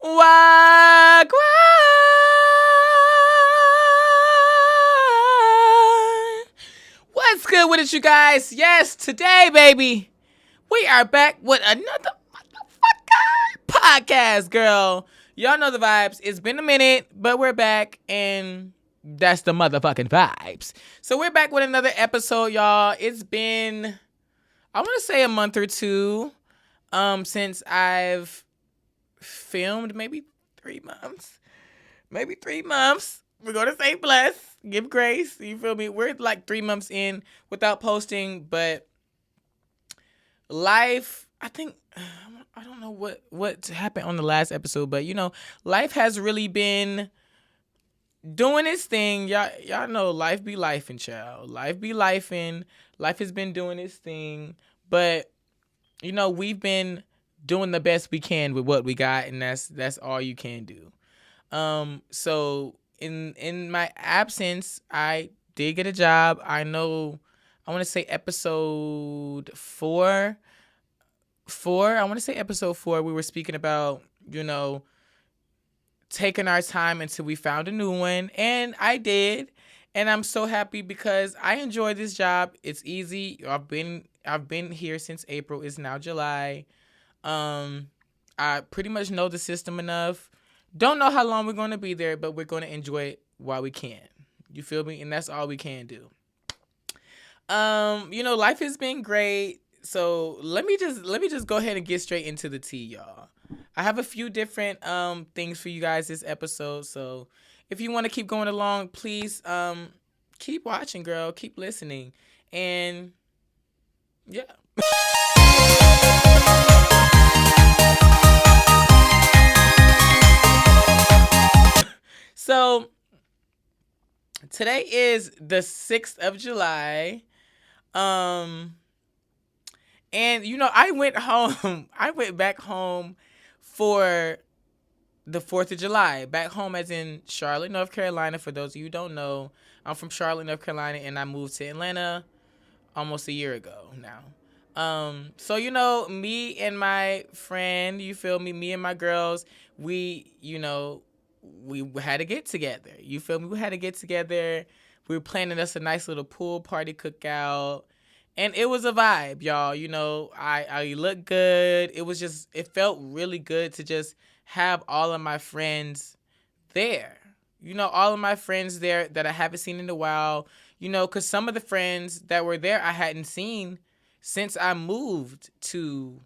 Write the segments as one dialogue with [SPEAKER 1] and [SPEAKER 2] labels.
[SPEAKER 1] Wagwan. What's good with it, you guys? Yes, today, baby, we are back with another motherfucker podcast, girl. Y'all know the vibes. It's been a minute, but we're back, and that's the motherfucking vibes. So we're back with another episode, y'all. It's been, I want to say, a month or two since I've filmed, maybe 3 months. Maybe 3 months. We're going to say bless. Give grace. You feel me? We're like 3 months in without posting, but life, I think, I don't know what happened on the last episode, but life has really been doing its thing. Y'all know life be lifing, child. Life be lifing. Life has been doing its thing, but we've been doing the best we can with what we got, and that's all you can do. So in my absence, I did get a job. I know, I want to say episode four. I want to say episode 4. We were speaking about, taking our time until we found a new one, and I did. And I'm so happy because I enjoy this job. It's easy. I've been here since April. It's now July. I pretty much know the system enough. Don't know how long we're going to be there, but we're going to enjoy it while we can. You feel me? And that's all we can do. Life has been great. So let me just go ahead and get straight into the tea, y'all. I have a few different things for you guys this episode. So if you want to keep going along, please keep watching, girl. Keep listening. And yeah. So today is the 6th of July. And I went home. I went back home for the 4th of July. Back home as in Charlotte, North Carolina. For those of you who don't know, I'm from Charlotte, North Carolina, and I moved to Atlanta almost a year ago now. So me and my friend, you feel me? Me and my girls, we had to get together. You feel me? We had to get together. We were planning us a nice little pool party cookout. And it was a vibe, y'all. I looked good. It felt really good to just have all of my friends there. All of my friends there that I haven't seen in a while. Because some of the friends that were there I hadn't seen since I moved to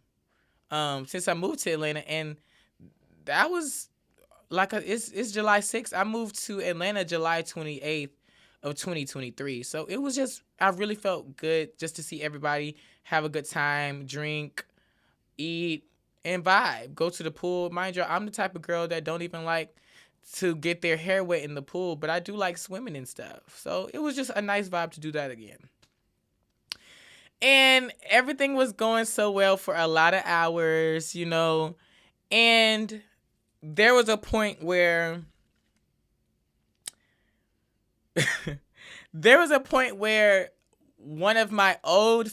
[SPEAKER 1] Atlanta. And that was it's July 6th. I moved to Atlanta July 28th of 2023. So it was I really felt good just to see everybody have a good time, drink, eat, and vibe. Go to the pool. Mind you, I'm the type of girl that don't even like to get their hair wet in the pool, but I do like swimming and stuff. So it was just a nice vibe to do that again. And everything was going so well for a lot of hours, and there was a point where one of my old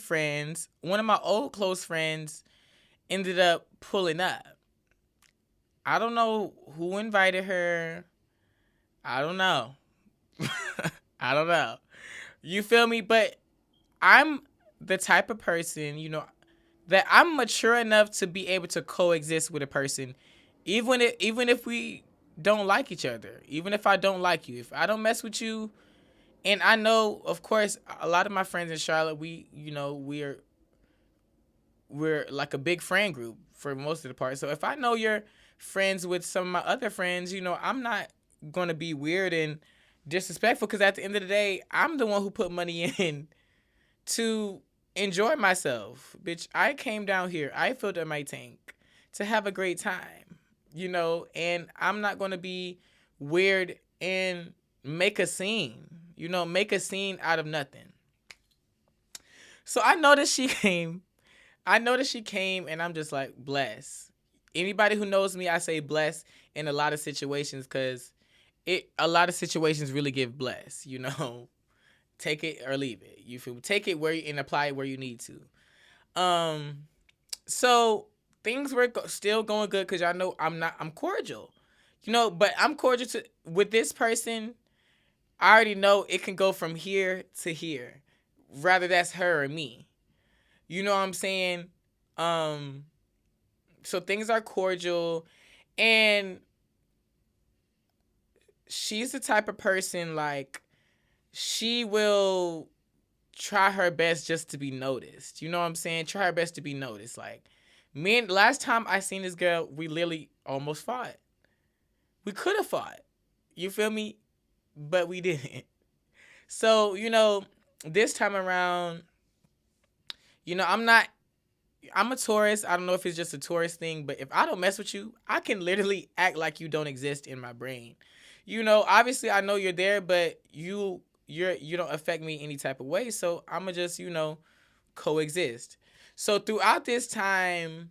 [SPEAKER 1] close friends ended up pulling up. I don't know who invited her. I don't know. I don't know. You feel me? But I'm the type of person, that I'm mature enough to be able to coexist with a person, even if we don't like each other, even if I don't like you, if I don't mess with you. And I know, of course, a lot of my friends in Charlotte, we're like a big friend group for most of the part. So if I know you're friends with some of my other friends, I'm not going to be weird and disrespectful, because at the end of the day, I'm the one who put money in to enjoy myself. Bitch, I came down here, I filled up my tank to have a great time, and I'm not going to be weird and make a scene. Make a scene out of nothing. So I noticed she came, and I'm just like, bless. Anybody who knows me, I say bless in a lot of situations, because a lot of situations really give bless, Take it or leave it. You feel me? Take it and apply it where you need to. So things were still going good because y'all know I'm cordial, but I'm cordial with this person. I already know it can go from here to here, rather that's her or me. You know what I'm saying? Um, so things are cordial, and she's the type of person like she will try her best just to be noticed. You know what I'm saying? Try her best to be noticed. Like last time I seen this girl, we literally almost fought. We could have fought. You feel me? But we didn't. So, this time around, I'm a Taurus. I don't know if it's just a Taurus thing, but if I don't mess with you, I can literally act like you don't exist in my brain. Obviously I know you're there, but you don't affect me any type of way. So I'ma just, coexist. So throughout this time,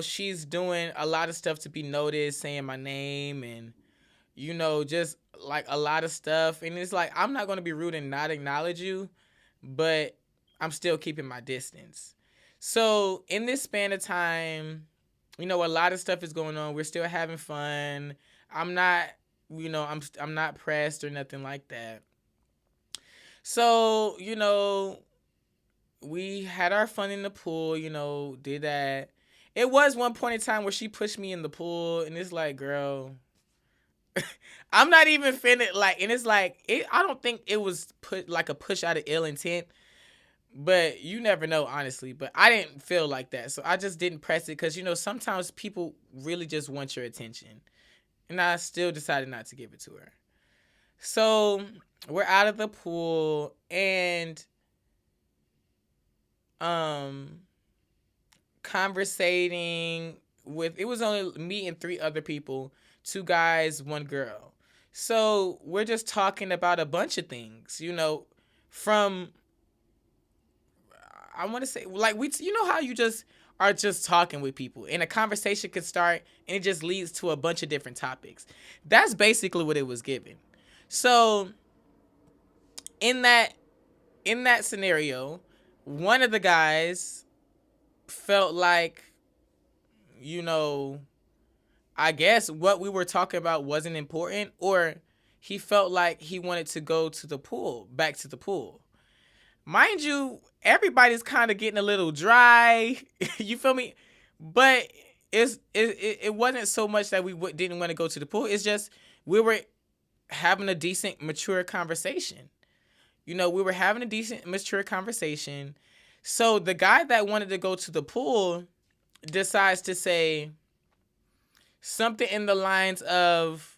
[SPEAKER 1] she's doing a lot of stuff to be noticed, saying my name and, just like a lot of stuff. And it's like, I'm not going to be rude and not acknowledge you, but I'm still keeping my distance. So in this span of time, a lot of stuff is going on. We're still having fun. I'm not, I'm not pressed or nothing like that. So, we had our fun in the pool, did that. It was one point in time where she pushed me in the pool, and it's like, girl, I'm not even finna, like, and it's like, I don't think it was put like a push out of ill intent, but you never know, honestly. But I didn't feel like that, so I just didn't press it because, sometimes people really just want your attention, and I still decided not to give it to her. So we're out of the pool, and conversating with, it was only me and 3 other people, 2 guys, 1 girl. So we're just talking about a bunch of things, from, I want to say, like, how you just are just talking with people and a conversation could start and it just leads to a bunch of different topics. That's basically what it was given. So in that scenario, one of the guys felt like, I guess what we were talking about wasn't important, or he felt like he wanted to go to the pool, back to the pool. Mind you, everybody's kind of getting a little dry. You feel me? But it wasn't so much that we didn't want to go to the pool. It's just we were having a decent, mature conversation. We were having a decent, mature conversation. So the guy that wanted to go to the pool decides to say something in the lines of,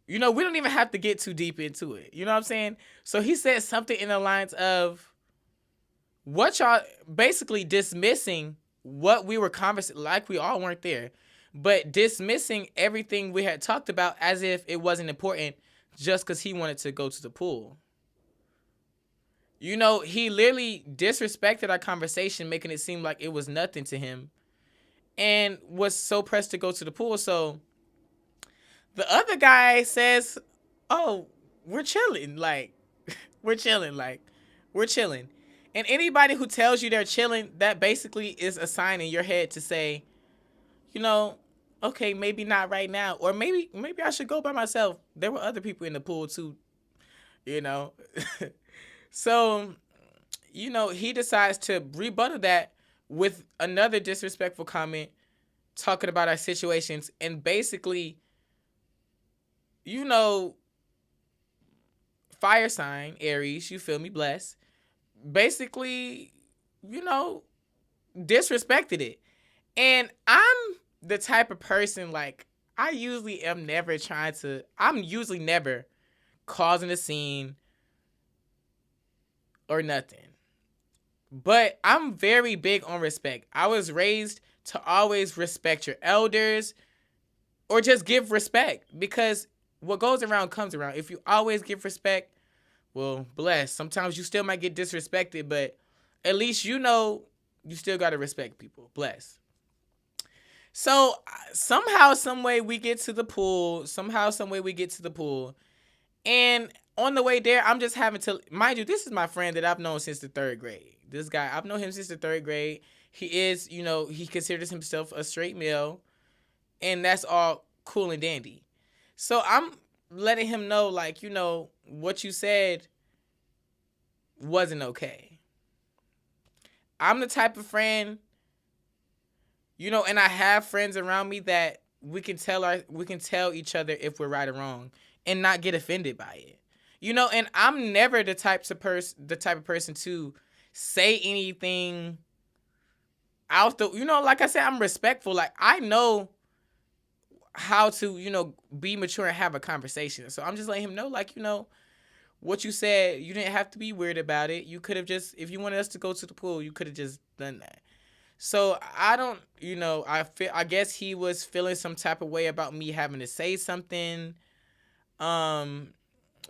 [SPEAKER 1] we don't even have to get too deep into it. You know what I'm saying? So he said something in the lines of, what y'all, basically dismissing what we were conversing, like we all weren't there, but dismissing everything we had talked about as if it wasn't important just because he wanted to go to the pool. He literally disrespected our conversation, making it seem like it was nothing to him, and was so pressed to go to the pool. So the other guy says, oh, we're chilling. Like, we're chilling. And anybody who tells you they're chilling, that basically is a sign in your head to say, okay, maybe not right now. Or maybe I should go by myself. There were other people in the pool too, So, he decides to rebuttal that with another disrespectful comment, talking about our situations, and basically, fire sign, Aries, you feel me, bless, basically, disrespected it. And I'm the type of person, like, I'm usually never causing a scene or nothing. But I'm very big on respect. I was raised to always respect your elders or just give respect, because what goes around comes around. If you always give respect, well, bless. Sometimes you still might get disrespected, but at least you still got to respect people. Bless. So somehow, some way we get to the pool. And on the way there, I'm just having to, mind you, this is my friend that I've known since the 3rd grade. This guy, I've known him since the 3rd grade. He is, he considers himself a straight male, and that's all cool and dandy. So I'm letting him know, like, what you said wasn't okay. I'm the type of friend, and I have friends around me that we can tell each other if we're right or wrong and not get offended by it. And I'm never the type of person to say anything out the, like I said, I'm respectful. Like, I know how to, be mature and have a conversation. So I'm just letting him know, like, what you said, you didn't have to be weird about it. You could have just, if you wanted us to go to the pool, you could have just done that. So I don't, I guess he was feeling some type of way about me having to say something,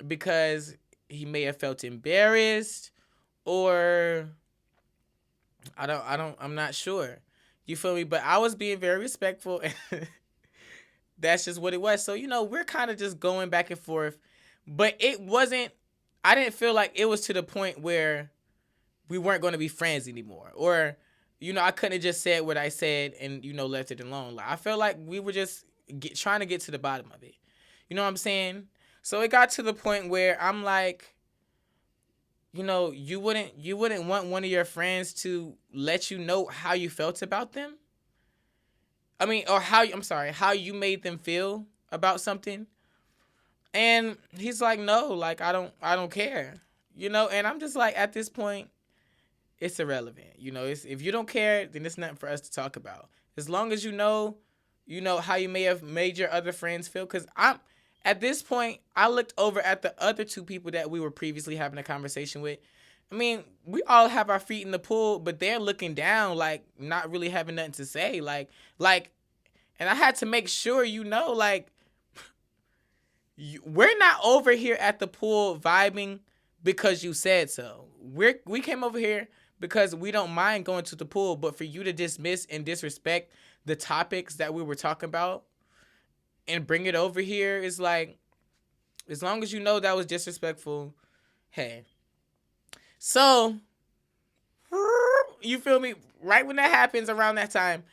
[SPEAKER 1] because he may have felt embarrassed, or I'm not sure. You feel me? But I was being very respectful, and that's just what it was. So, we're kind of just going back and forth, but I didn't feel like it was to the point where we weren't going to be friends anymore, or, I couldn't have just said what I said and, left it alone. Like, I felt like we were just trying to get to the bottom of it. You know what I'm saying? So it got to the point where I'm like, you wouldn't want one of your friends to let you know how you felt about them? I mean, or how you made them feel about something? And he's like, no, like, I don't care. And I'm just like, at this point, it's irrelevant. If you don't care, then it's nothing for us to talk about. As long as you know how you may have made your other friends feel. Because at this point, I looked over at the other two people that we were previously having a conversation with. I mean, we all have our feet in the pool, but they're looking down, like, not really having nothing to say. Like, and I had to make sure, like, we're not over here at the pool vibing because you said so. We came over here because we don't mind going to the pool, but for you to dismiss and disrespect the topics that we were talking about and bring it over here is like, as long as you know that was disrespectful, hey. So, you feel me? Right when that happens, around that time,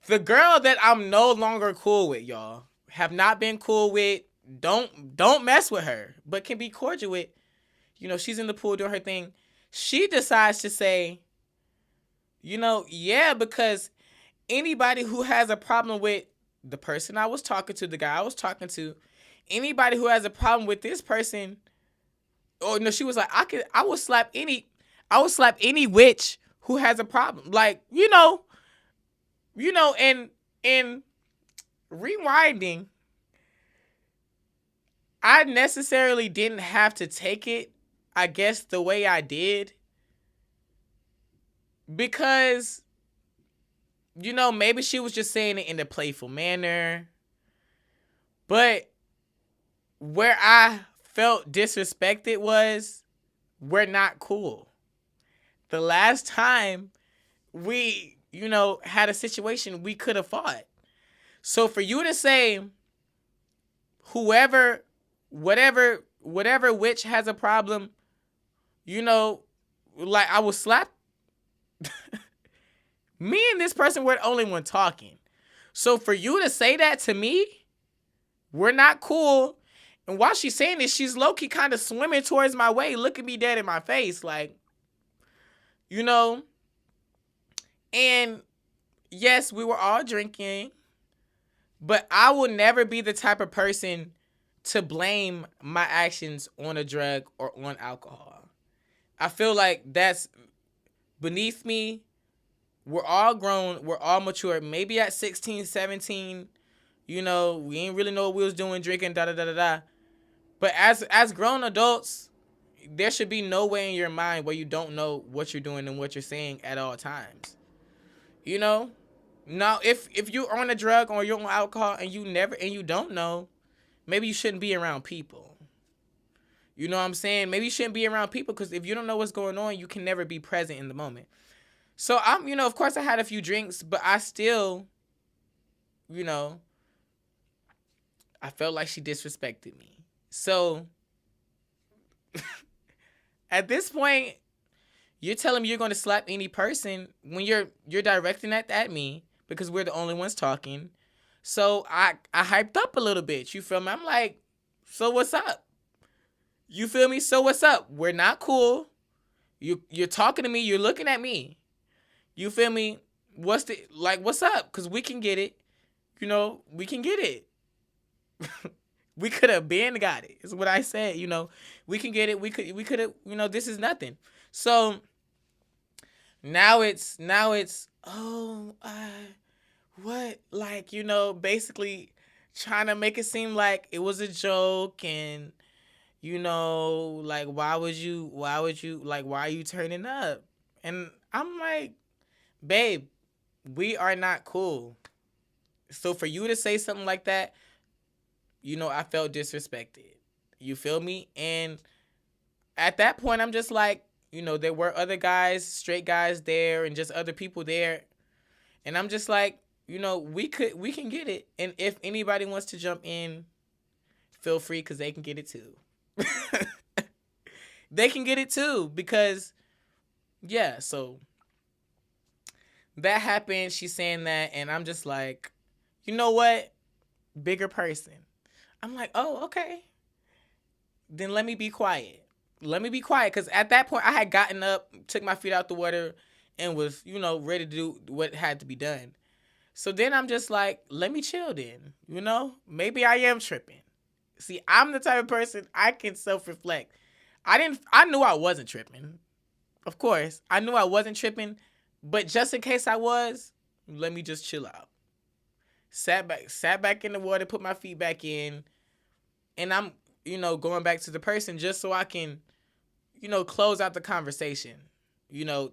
[SPEAKER 1] the girl that I'm no longer cool with, y'all, have not been cool with, don't mess with her, but can be cordial with, she's in the pool doing her thing. She decides to say, yeah, because anybody who has a problem with the person I was talking to, the guy I was talking to, anybody who has a problem with this person, or no, she was like, I would slap any witch who has a problem. Like, and rewinding, I necessarily didn't have to take it, I guess, the way I did, because, maybe she was just saying it in a playful manner, but where I felt disrespected was, we're not cool. The last time we, had a situation, we could have fought. So for you to say, whatever witch has a problem, like, I was slapped. Me and this person were the only one talking. So for you to say that to me, we're not cool. And while she's saying this, she's low-key kind of swimming towards my way, looking me dead in my face. Like, and yes, we were all drinking, but I will never be the type of person to blame my actions on a drug or on alcohol. I feel like that's beneath me. We're all grown. We're all mature. Maybe at 16, 17, we ain't really know what we was doing, drinking, da-da-da-da-da. But as grown adults, there should be no way in your mind where you don't know what you're doing and what you're saying at all times. Now, if you're on a drug or you're on alcohol and you don't know, maybe you shouldn't be around people. You know what I'm saying? Maybe you shouldn't be around people, because if you don't know what's going on, you can never be present in the moment. So I'm, of course I had a few drinks, but I still, I felt like she disrespected me. So at this point, You're telling me you're going to slap any person when you're directing that at me because we're the only ones talking. So I hyped up a little bit. You feel me? I'm like, so what's up? You feel me? So what's up? We're not cool. You're talking to me. You're looking at me. You feel me? What's up? Cause we can get it. We can get it. We could have been got it. Is what I said. We can get it. We could have. This is nothing. So now it's what, like, basically trying to make it seem like it was a joke, and like, why would you like, why are you turning up? And I'm like, babe, we are not cool. So for you to say something like that, I felt disrespected. You feel me? And at that point, I'm just like, there were other guys, straight guys there, and just other people there. And I'm just like, we can get it. And if anybody wants to jump in, feel free, because they can get it too. They can get it too, because, yeah, so that happened. She's saying that, and I'm just like, you know what? Bigger person. I'm like, oh, okay. Then let me be quiet. Let me be quiet, because at that point, I had gotten up, took my feet out the water, and was, ready to do what had to be done. So then I'm just like, let me chill then, Maybe I am tripping. See, I'm the type of person, I can self-reflect. I knew I wasn't tripping. Of course, I knew I wasn't tripping, but just in case I was, let me just chill out. Sat back in the water, put my feet back in, and I'm, going back to the person just so I can, close out the conversation.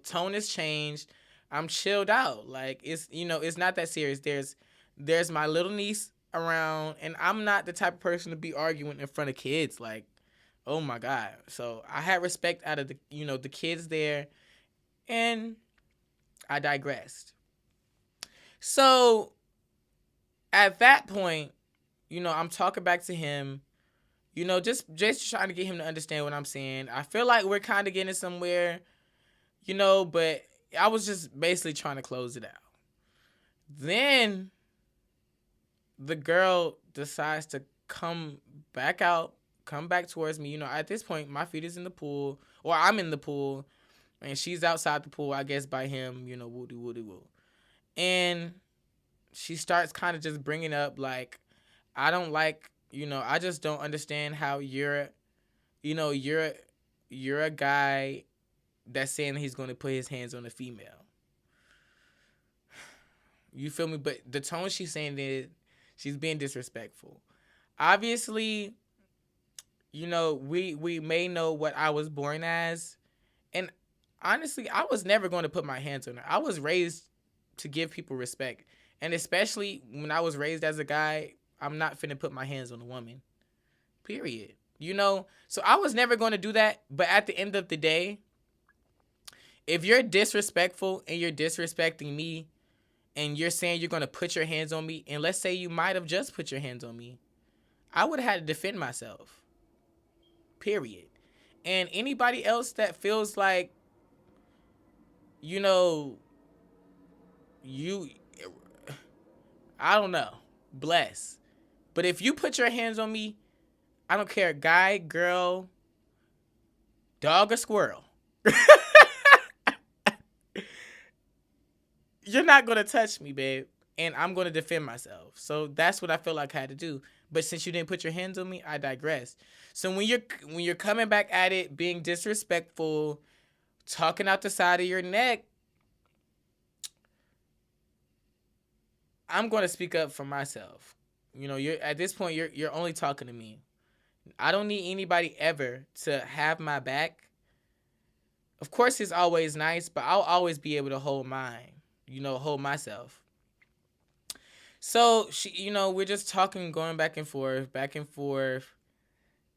[SPEAKER 1] Tone has changed. I'm chilled out. Like, it's not that serious. There's my little niece around, and I'm not the type of person to be arguing in front of kids. Like, oh my God. So I had respect out of the kids there, and I digressed. So at that point, I'm talking back to him, just trying to get him to understand what I'm saying. I feel like we're kind of getting somewhere, but I was just basically trying to close it out. Then the girl decides to come back towards me. At this point, my feet is in the pool, or I'm in the pool, and she's outside the pool, I guess, by him, woo. And she starts kind of just bringing up, like, I don't like, I just don't understand how you're a guy that's saying he's going to put his hands on a female. You feel me? But the tone she's saying is, she's being disrespectful. Obviously, we may know what I was born as. And honestly, I was never going to put my hands on her. I was raised to give people respect. And especially when I was raised as a guy, I'm not finna put my hands on a woman. Period. So I was never going to do that. But at the end of the day, if you're disrespectful and you're disrespecting me, and you're saying you're going to put your hands on me, and let's say you might have just put your hands on me, I would have had to defend myself. Period. And anybody else that feels like, you, I don't know, bless. But if you put your hands on me, I don't care, guy, girl, dog, or squirrel. You're not going to touch me, babe. And I'm going to defend myself. So that's what I feel like I had to do. But since you didn't put your hands on me, I digress. So when you're coming back at it, being disrespectful, talking out the side of your neck, I'm going to speak up for myself. You're at this point, you're only talking to me. I don't need anybody ever to have my back. Of course, it's always nice, but I'll always be able to hold mine. Hold myself. So she, we're just talking, going back and forth,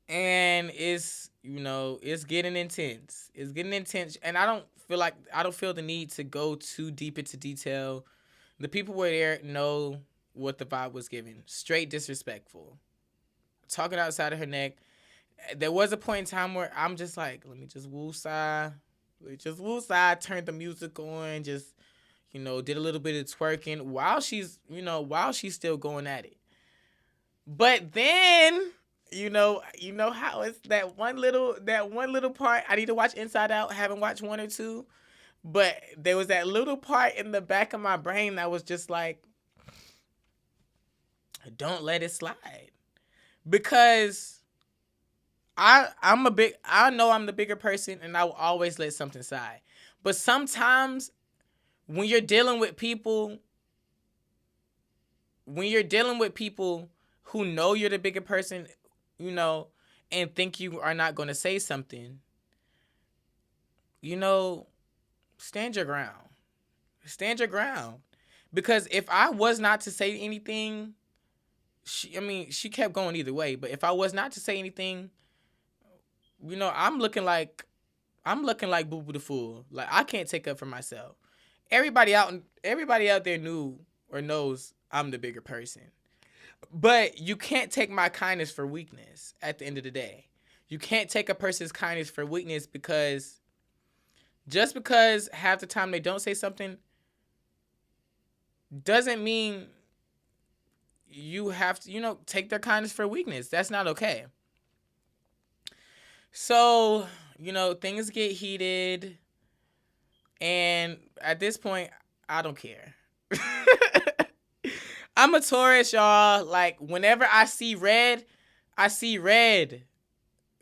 [SPEAKER 1] and it's getting intense. It's getting intense, and I don't feel the need to go too deep into detail. The people who were there know what the vibe was given. Straight disrespectful. Talking outside of her neck. There was a point in time where I'm just like, let me just woosah. Just woosah, turned the music on, just, did a little bit of twerking while she's still going at it. But then, how it's that one little part. I need to watch Inside Out. Haven't watched one or two, but there was that little part in the back of my brain that was just like, don't let it slide, because I know I'm the bigger person, and I will always let something slide. But sometimes when you're dealing with people, who know you're the bigger person, and think you are not going to say something, stand your ground. Stand your ground. Because if I was not to say anything, she kept going either way. But if I was not to say anything, I'm looking like Boo Boo the Fool. Like, I can't take up for myself. Everybody out there knew or knows I'm the bigger person. But you can't take my kindness for weakness at the end of the day. You can't take a person's kindness for weakness, because just because half the time they don't say something doesn't mean you have to, take their kindness for weakness. That's not okay. So, things get heated, and at this point, I don't care. I'm a Taurus, y'all. Like, whenever I see red, I see red.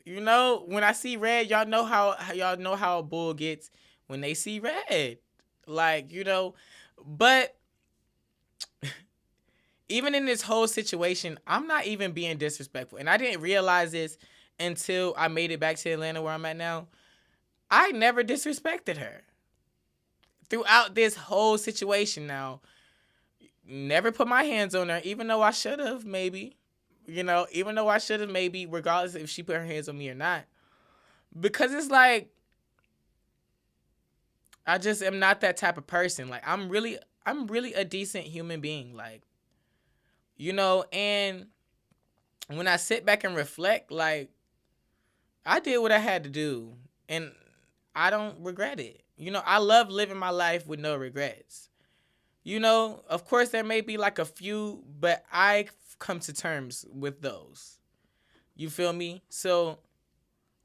[SPEAKER 1] When I see red, y'all know how a bull gets when they see red. Like, but even in this whole situation, I'm not even being disrespectful. And I didn't realize this until I made it back to Atlanta, where I'm at now. I never disrespected her throughout this whole situation. Now, never put my hands on her, even though I should have, maybe. Regardless if she put her hands on me or not. Because it's like, I just am not that type of person. Like, I'm really a decent human being. Like, and when I sit back and reflect, like, I did what I had to do, and I don't regret it. I love living my life with no regrets. Of course there may be like a few, but I come to terms with those. You feel me? So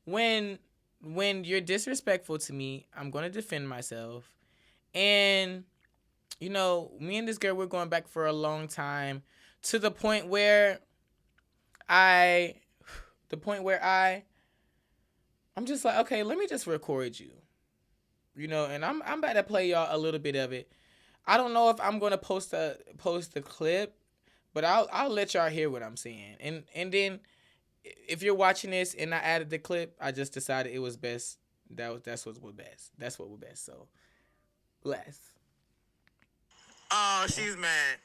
[SPEAKER 1] when you're disrespectful to me, I'm going to defend myself. And, me and this girl, we're going back for a long time, to the point where I'm just like, okay, let me just record you. And I'm about to play y'all a little bit of it. I don't know if I'm gonna post the clip, but I'll let y'all hear what I'm saying. And then if you're watching this and I added the clip, I just decided it was best. That's what was best. That's what was best. So, bless. Oh, she's mad.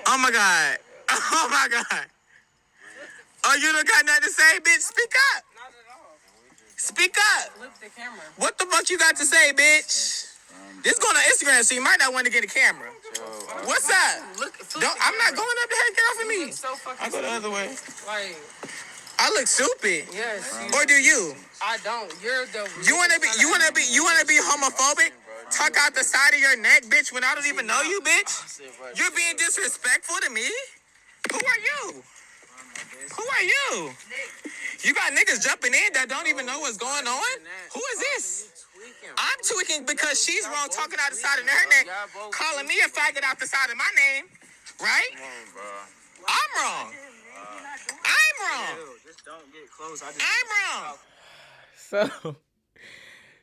[SPEAKER 1] Oh my god. Oh my god. Oh, you don't got nothing to say, bitch? Speak up. Not at all. Speak up. Flip the camera. What the fuck you got to say, bitch? This going on Instagram, so you might not want to get a camera. What's up? I'm not going up there. Get off of me. So I go the other way. Like, I look stupid. Yes. Or do you? I don't. You're the. You wanna be homophobic? Tuck out the side of your neck, bitch. When I don't even know you, bitch. You're being disrespectful to me. Who are you? Who are you? You got niggas jumping in that don't even know what's going on? Who is this? I'm tweaking because she's wrong, talking out the side of her neck, calling me a faggot out the side of my name, right? I'm wrong. I'm wrong. Just don't get close. I'm wrong.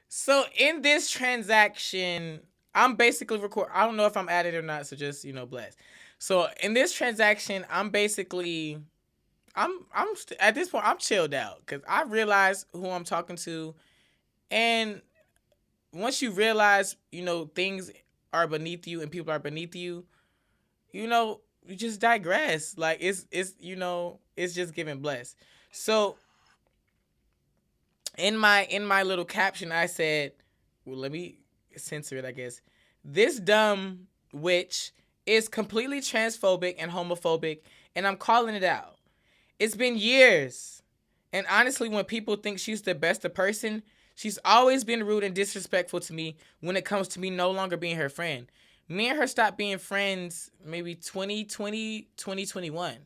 [SPEAKER 1] So in this transaction, I'm basically I don't know if I'm at it or not, so just, bless. So in this transaction, I'm basically, at this point, I'm chilled out, because I realize who I'm talking to. And once you realize, things are beneath you and people are beneath you, you just digress. Like, it's just giving bless. So in my little caption, I said, well, let me censor it, I guess. This dumb witch is completely transphobic and homophobic, and I'm calling it out. It's been years. And honestly, when people think she's the best of person, She's always been rude and disrespectful to me when it comes to me no longer being her friend. Me and her stopped being friends maybe 2020, 2021.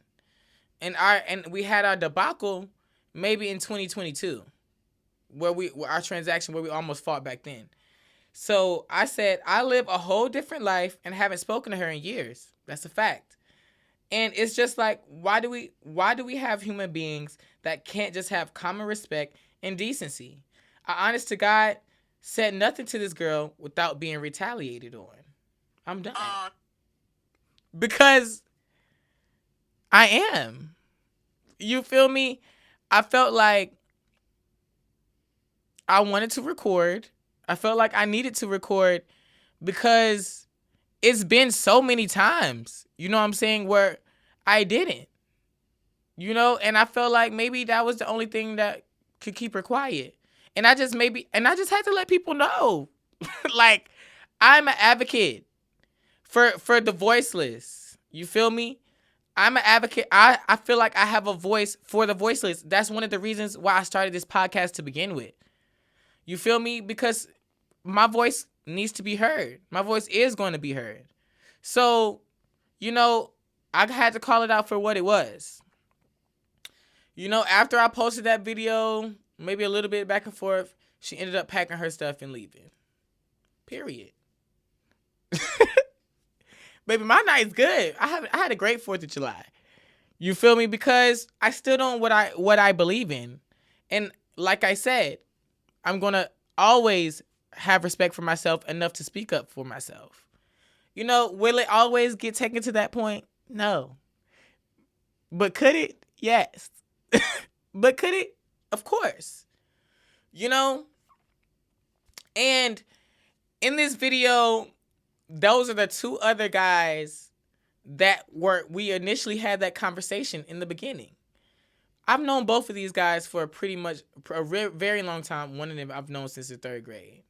[SPEAKER 1] And we had our debacle maybe in 2022 where our transaction where we almost fought back then. So I said, I live a whole different life and haven't spoken to her in years. That's a fact. And it's just like, why do we have human beings that can't just have common respect and decency? I honest to God said nothing to this girl without being retaliated on. I'm done. Because I am. You feel me? I felt like I wanted to record. I felt like I needed to record because it's been so many times, you know what I'm saying, where I didn't. You know, and I felt like maybe that was the only thing that could keep her quiet. And I just had to let people know. Like, I'm an advocate for the voiceless. You feel me? I'm an advocate. I feel like I have a voice for the voiceless. That's one of the reasons why I started this podcast to begin with. You feel me? Because my voice needs to be heard. My voice is going to be heard. So, you know, I had to call it out for what it was. You know, after I posted that video, maybe a little bit back and forth, she ended up packing her stuff and leaving. Period. Baby, my night's good. I had a great 4th of July. You feel me? Because I still don't what I believe in. And like I said, I'm going to always have respect for myself enough to speak up for myself. You know, will it always get taken to that point? No. But could it? Yes. But could it? Of course. You know? And in this video, those are the two other guys that we initially had that conversation in the beginning. I've known both of these guys for a very long time. One of them I've known since the 3rd grade.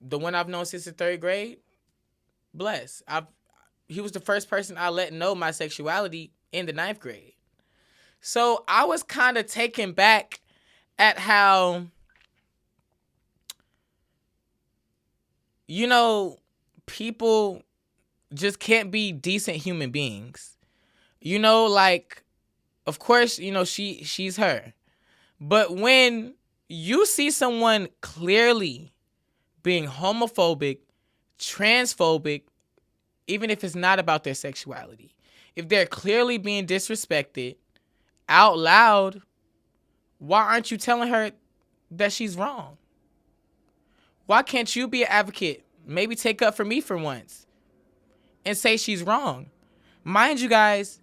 [SPEAKER 1] The one I've known since the 3rd grade, bless. He was the first person I let know my sexuality in the 9th grade. So I was kind of taken back at how, you know, people just can't be decent human beings. You know, like, of course, you know, she's her. But when you see someone clearly being homophobic, transphobic, even if it's not about their sexuality, if they're clearly being disrespected out loud, why aren't you telling her that she's wrong? Why can't you be an advocate? Maybe take up for me for once and say she's wrong. Mind you guys,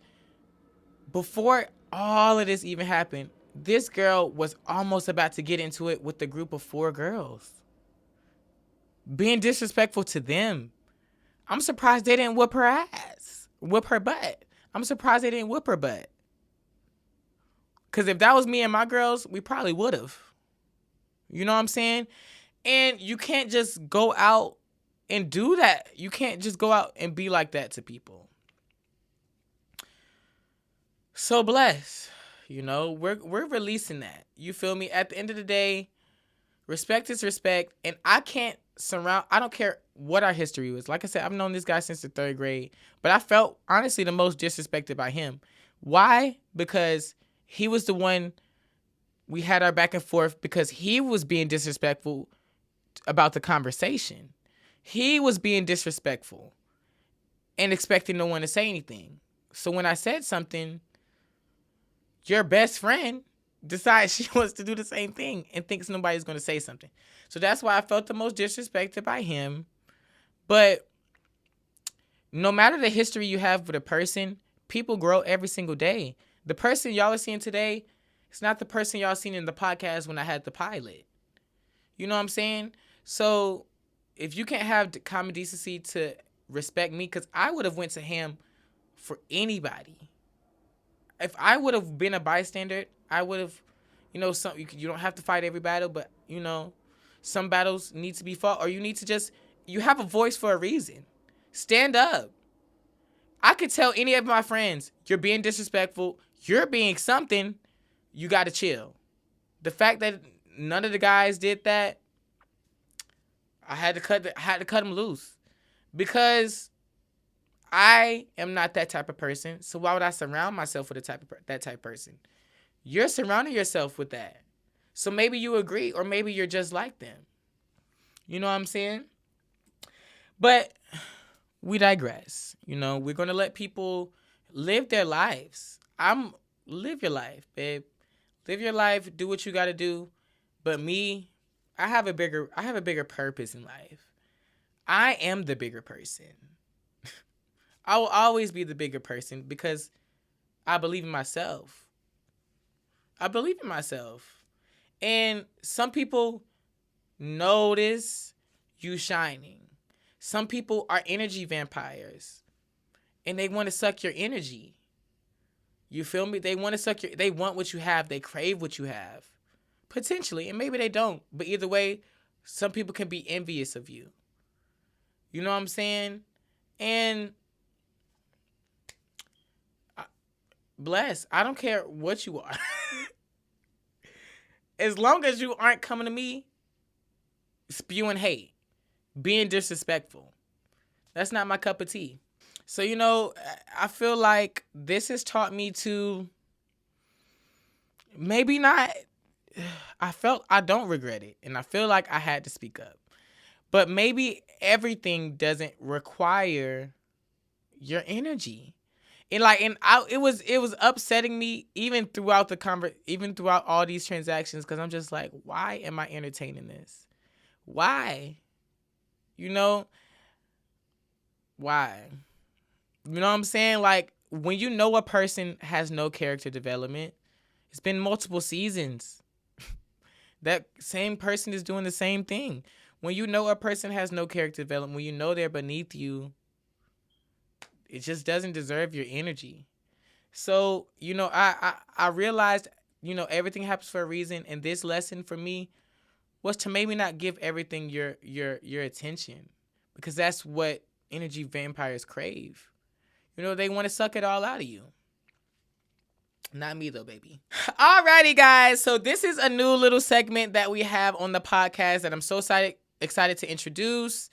[SPEAKER 1] before all of this even happened, this girl was almost about to get into it with a group of 4 girls. Being disrespectful to them. I'm surprised they didn't whip her butt. I'm surprised they didn't whip her butt. Because if that was me and my girls, we probably would have. You know what I'm saying? And you can't just go out and do that. You can't just go out and be like that to people. So bless. You know, we're releasing that. You feel me? At the end of the day, respect is respect. And I don't care what our history was. Like I said, I've known this guy since the 3rd grade. But I felt, honestly, the most disrespected by him. Why? Because he was the one we had our back and forth because he was being disrespectful about the conversation. He was being disrespectful and expecting no one to say anything. So when I said something, your best friend decides she wants to do the same thing and thinks nobody's going to say something. So that's why I felt the most disrespected by him. But no matter the history you have with a person, people grow every single day. The person y'all are seeing today, it's not the person y'all seen in the podcast when I had the pilot. You know what I'm saying? So if you can't have the common decency to respect me, because I would have went to him for anybody. If I would have been a bystander, I would have, you know, you don't have to fight every battle, but, you know, some battles need to be fought, or you need to you have a voice for a reason. Stand up. I could tell any of my friends, you're being disrespectful, you're being something, you got to chill. The fact that none of the guys did that, I had to cut them loose because I am not that type of person. So why would I surround myself with that type of person? You're surrounding yourself with that. So maybe you agree, or maybe you're just like them. You know what I'm saying? But we digress. We're gonna let people live their lives. Live your life, babe. Live your life. Do what you gotta do. But me, I have a bigger purpose in life. I am the bigger person. I will always be the bigger person because I believe in myself. I believe in myself. And some people notice you shining. Some people are energy vampires and they want to suck your energy. You feel me? They want what you have. They crave what you have. Potentially, and maybe they don't. But either way, some people can be envious of you. You know what I'm saying? And bless. I don't care what you are. As long as you aren't coming to me spewing hate, being disrespectful. That's not my cup of tea. So, I feel like this has taught me to maybe not. I don't regret it. And I feel like I had to speak up. But maybe everything doesn't require your energy. It was upsetting me even throughout all these transactions, because I'm just like, why am I entertaining this? Why? Why? You know what I'm saying? Like, when you know a person has no character development, it's been multiple seasons. That same person is doing the same thing. When you know a person has no character development, when you know they're beneath you, it just doesn't deserve your energy. So, I realized, everything happens for a reason. And this lesson for me was to maybe not give everything your attention, because that's what energy vampires crave. They want to suck it all out of you. Not me though, baby. Alrighty, guys. So this is a new little segment that we have on the podcast that I'm so excited to introduce.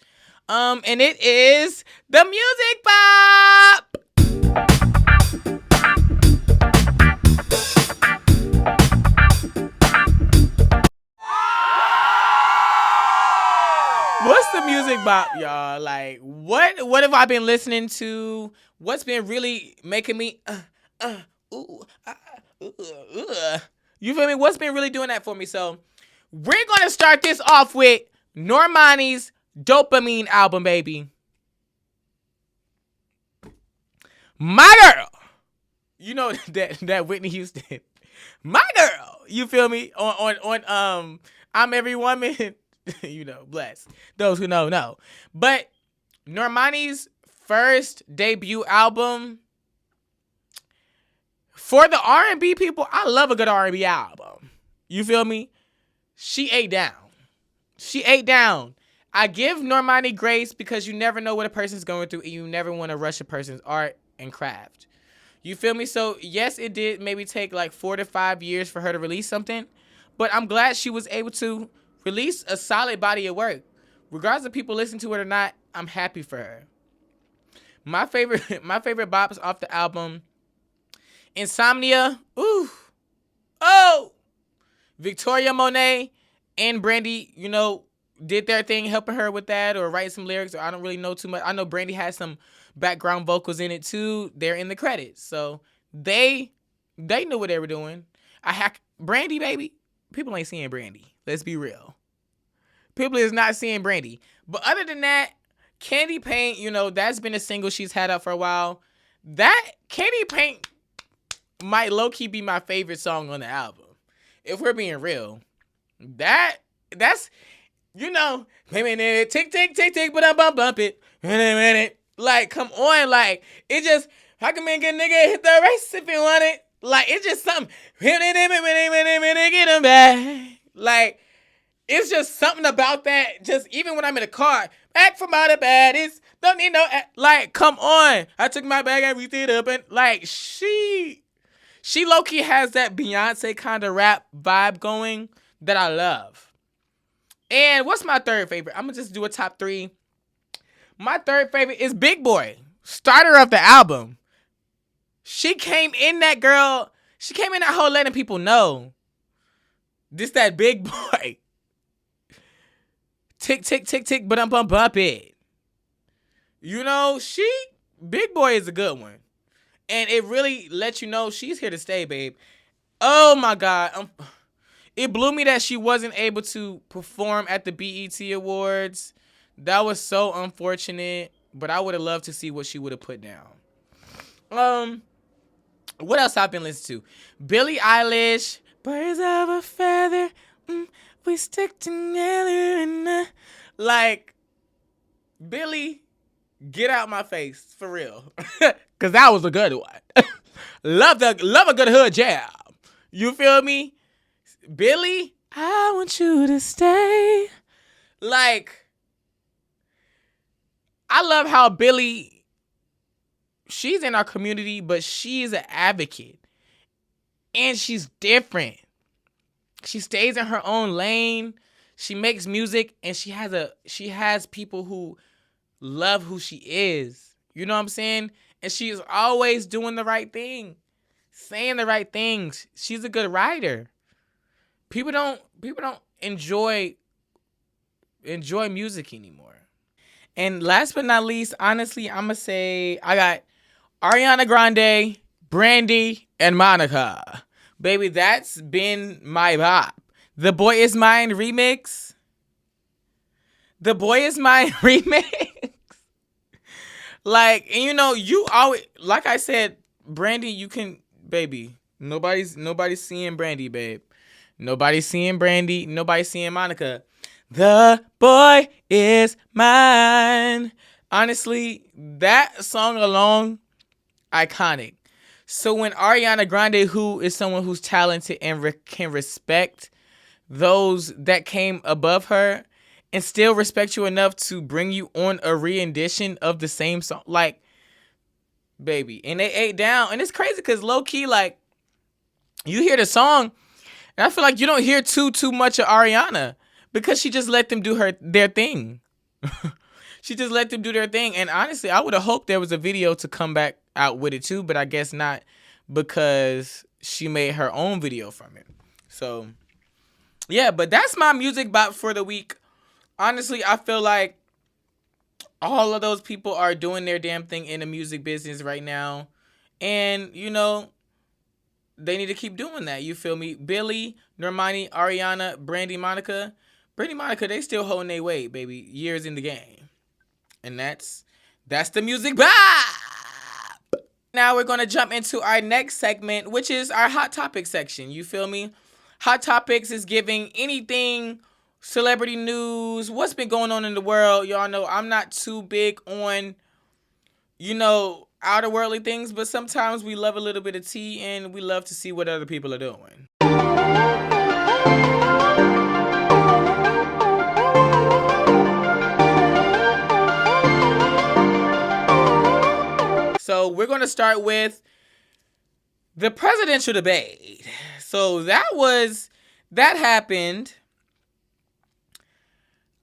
[SPEAKER 1] And it is the Music Bop. What's the Music Bop, y'all? Like, what have I been listening to? What's been really making me you feel me? What's been really doing that for me? So we're gonna start this off with Normani's Dopamine album, baby. My girl. You know that Whitney Houston. My girl. You feel me? On I'm Every Woman. Bless. Those who know. But Normani's first debut album, for the R&B people, I love a good R&B album. You feel me? She ate down. I give Normani grace because you never know what a person's going through, and you never want to rush a person's art and craft. You feel me? So, yes, it did maybe take like 4 to 5 years for her to release something, but I'm glad she was able to release a solid body of work. Regardless of people listening to it or not, I'm happy for her. My favorite bops off the album: Insomnia. Ooh. Oh. Victoria Monet and Brandy, did their thing helping her with that or write some lyrics, or I don't really know too much. I know Brandy has some background vocals in it too. They're in the credits. So they knew what they were doing. Brandy, baby. People ain't seeing Brandy. Let's be real. People is not seeing Brandy. But other than that, Candy Paint, that's been a single she's had out for a while. That Candy Paint might low-key be my favorite song on the album. If we're being real. That's, tick, tick, tick, tick, but I bump it. Like, come on, like, it just, how can make a nigga hit the race if he want it? Like, it's just something, get him back. Like, it's just something about that. Just even when I'm in a car, back from out of bed, don't need no, like, come on. I took my bag and reached it up, and like, she low-key has that Beyonce kind of rap vibe going. that I love. And what's my third favorite? I'm gonna just do a top 3. My third favorite is Big Boy, starter of the album. She came in that girl. She came in that whole letting people know this that Big Boy. Tick, tick, tick, tick, but bump it. You know, Big Boy is a good one. And it really lets you know she's here to stay, babe. Oh my God. It blew me that she wasn't able to perform at the BET Awards. That was so unfortunate. But I would have loved to see what she would have put down. What else I've been listening to? Billie Eilish, Birds of a Feather, we stick together and like, Billie, get out my face for real, cause that was a good one. love a good hood jam. You feel me, Billie? I want you to stay. Like, I love how Billie, she's in our community, but she's an advocate. And she's different. She stays in her own lane. She makes music and she has people who love who she is. You know what I'm saying? And she is always doing the right thing. Saying the right things. She's a good writer. People don't enjoy music anymore. And last but not least, honestly, I'm going to say I got Ariana Grande, Brandy, and Monica. Baby, that's been my bop. The Boy Is Mine remix. The Boy Is Mine remix. Like, and you know, you always, like I said, Brandy, you can, baby. Nobody's seeing Brandy, babe. Nobody's seeing Brandy. Nobody's seeing Monica. The Boy Is Mine. Honestly, that song alone, iconic. So when Ariana Grande, who is someone who's talented and can respect those that came above her and still respect you enough to bring you on a rendition of the same song, like, baby, and they ate down. And it's crazy because low key, like, you hear the song and I feel like you don't hear too much of Ariana because she just let them do their thing. She just let them do their thing. And honestly, I would have hoped there was a video to come back out with it too, but I guess not, because she made her own video from it. So, yeah, but that's my music bop for the week. Honestly, I feel like all of those people are doing their damn thing in the music business right now. And, you know, they need to keep doing that. You feel me? Billie, Normani, Ariana, Brandy, Monica, they still holding their weight, baby. Years in the game. And that's the music bop. Now we're going to jump into our next segment, which is our Hot Topics section. You feel me? Hot Topics is giving anything, celebrity news, what's been going on in the world. Y'all know I'm not too big on, you know, outer worldly things, but sometimes we love a little bit of tea and we love to see what other people are doing. So we're going to start with the presidential debate. So that happened.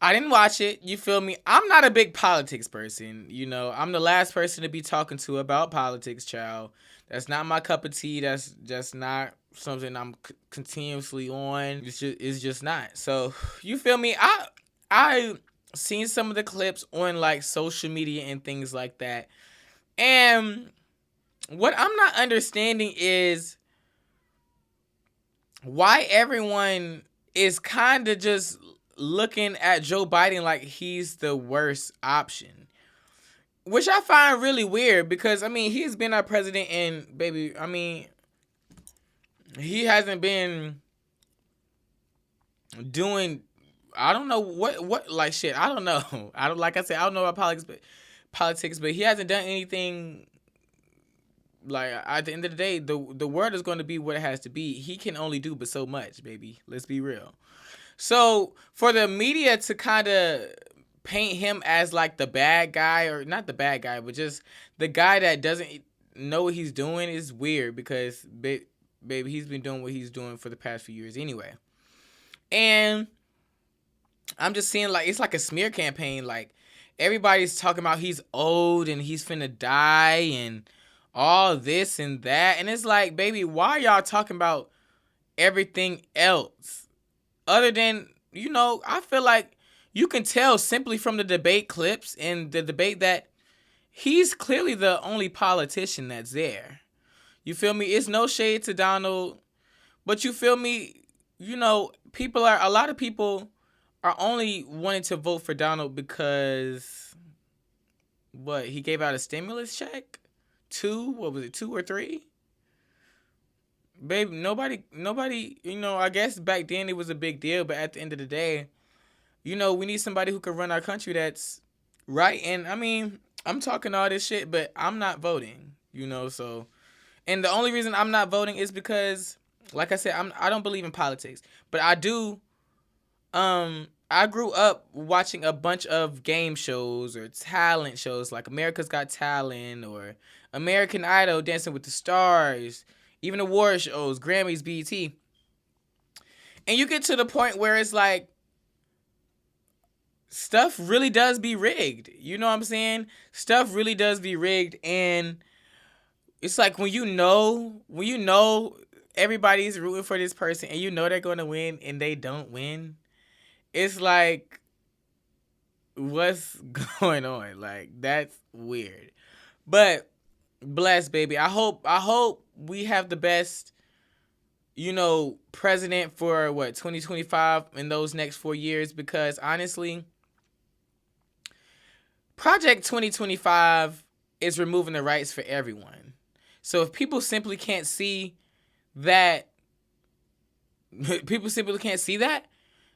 [SPEAKER 1] I didn't watch it. You feel me? I'm not a big politics person. You know, I'm the last person to be talking to about politics, child. That's not my cup of tea. That's just not something I'm continuously on. It's just not. So, you feel me? I seen some of the clips on like social media and things like that. And what I'm not understanding is why everyone is kind of just looking at Joe Biden like he's the worst option, which I find really weird because, I mean, he's been our president and, baby, I mean, he hasn't been doing, I don't know what like shit. I don't know. Like I said, I don't know about politics, but he hasn't done anything. Like, at the end of the day, the world is going to be what it has to be. He can only do but so much, baby. Let's be real. So for the media to kind of paint him as like the bad guy, or not the bad guy, but just the guy that doesn't know what he's doing, is weird because, baby, he's been doing what he's doing for the past few years anyway. And I'm just seeing like it's like a smear campaign. Like everybody's talking about he's old and he's finna die and all this and that. And it's like, baby, why y'all talking about everything else? Other than, I feel like you can tell simply from the debate clips and the debate that he's clearly the only politician that's there. You feel me? It's no shade to Donald, but you feel me? A lot of people are only wanting to vote for Donald because what? He gave out a stimulus check? What was it, 2 or 3? Baby, nobody, I guess back then it was a big deal, but at the end of the day, we need somebody who can run our country that's right. And I mean, I'm talking all this shit, but I'm not voting, so. And the only reason I'm not voting is because, like I said, I don't believe in politics, but I do. I grew up watching a bunch of game shows or talent shows like America's Got Talent or American Idol, Dancing with the Stars, even award shows, Grammys, BET. And you get to the point where it's like, stuff really does be rigged. You know what I'm saying? Stuff really does be rigged. And it's like when you know everybody's rooting for this person and they're going to win and they don't win, it's like, what's going on? Like, that's weird. But bless, baby. I hope we have the best, president for 2025 in those next 4 years, because honestly, Project 2025 is removing the rights for everyone. So if people simply can't see that,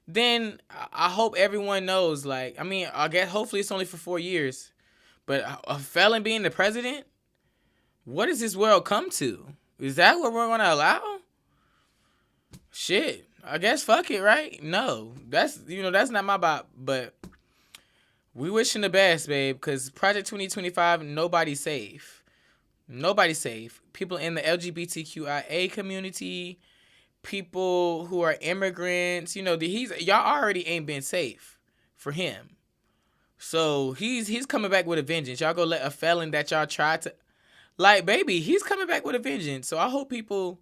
[SPEAKER 1] then I hope everyone knows, like, I mean, I guess hopefully it's only for 4 years, but a felon being the president, what does this world come to? Is that what we're going to allow? Shit, I guess fuck it, right? No, that's not my bop, but we wishing the best, babe, because Project 2025, nobody's safe. Nobody's safe. People in the LGBTQIA community, people who are immigrants, y'all already ain't been safe for him. So he's coming back with a vengeance. Y'all go let a felon that y'all tried to, like, baby, he's coming back with a vengeance. So I hope people